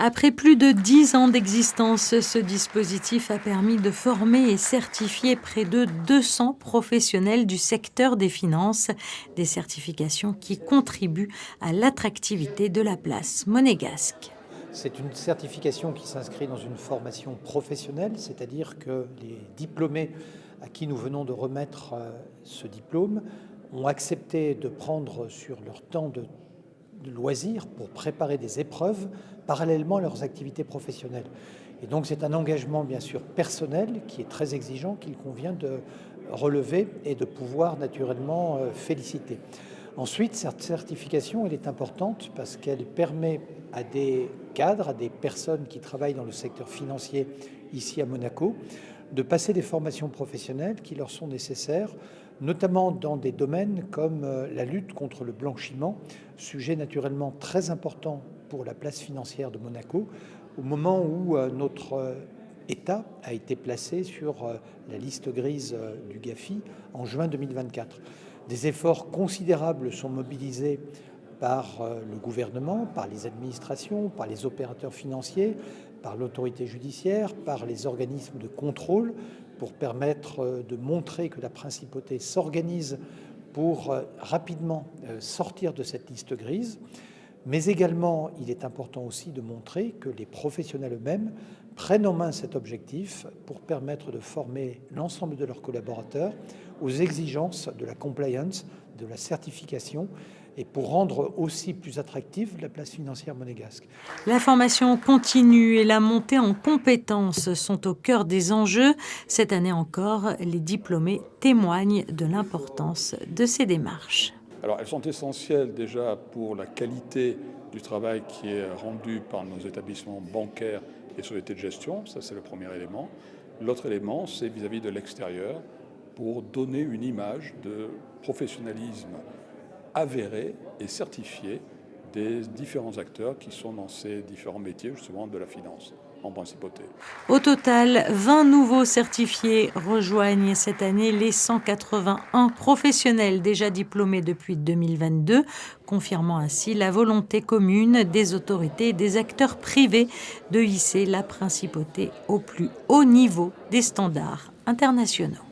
Après plus de 10 ans d'existence, ce dispositif a permis de former et certifier près de 200 professionnels du secteur des finances, des certifications qui contribuent à l'attractivité de la place monégasque. C'est une certification qui s'inscrit dans une formation professionnelle, c'est-à-dire que les diplômés à qui nous venons de remettre ce diplôme ont accepté de prendre sur leur temps de loisirs pour préparer des épreuves parallèlement à leurs activités professionnelles. Et donc c'est un engagement bien sûr personnel qui est très exigeant, qu'il convient de relever et de pouvoir naturellement féliciter. Ensuite, cette certification, elle est importante parce qu'elle permet à des cadres, à des personnes qui travaillent dans le secteur financier ici à Monaco, de passer des formations professionnelles qui leur sont nécessaires, notamment dans des domaines comme la lutte contre le blanchiment, sujet naturellement très important pour la place financière de Monaco, au moment où notre État a été placé sur la liste grise du GAFI en juin 2024. Des efforts considérables sont mobilisés par le gouvernement, par les administrations, par les opérateurs financiers, par l'autorité judiciaire, par les organismes de contrôle pour permettre de montrer que la principauté s'organise pour rapidement sortir de cette liste grise. Mais également, il est important aussi de montrer que les professionnels eux-mêmes prennent en main cet objectif pour permettre de former l'ensemble de leurs collaborateurs aux exigences de la compliance, de la certification, et pour rendre aussi plus attractive la place financière monégasque. La formation continue et la montée en compétences sont au cœur des enjeux. Cette année encore, les diplômés témoignent de l'importance de ces démarches. Alors, elles sont essentielles déjà pour la qualité du travail qui est rendu par nos établissements bancaires et sociétés de gestion. Ça, c'est le premier élément. L'autre élément, c'est vis-à-vis de l'extérieur pour donner une image de professionnalisme avéré et certifié des différents acteurs qui sont dans ces différents métiers justement de la finance en principauté. Au total, 20 nouveaux certifiés rejoignent cette année les 181 professionnels déjà diplômés depuis 2022, confirmant ainsi la volonté commune des autorités et des acteurs privés de hisser la principauté au plus haut niveau des standards internationaux.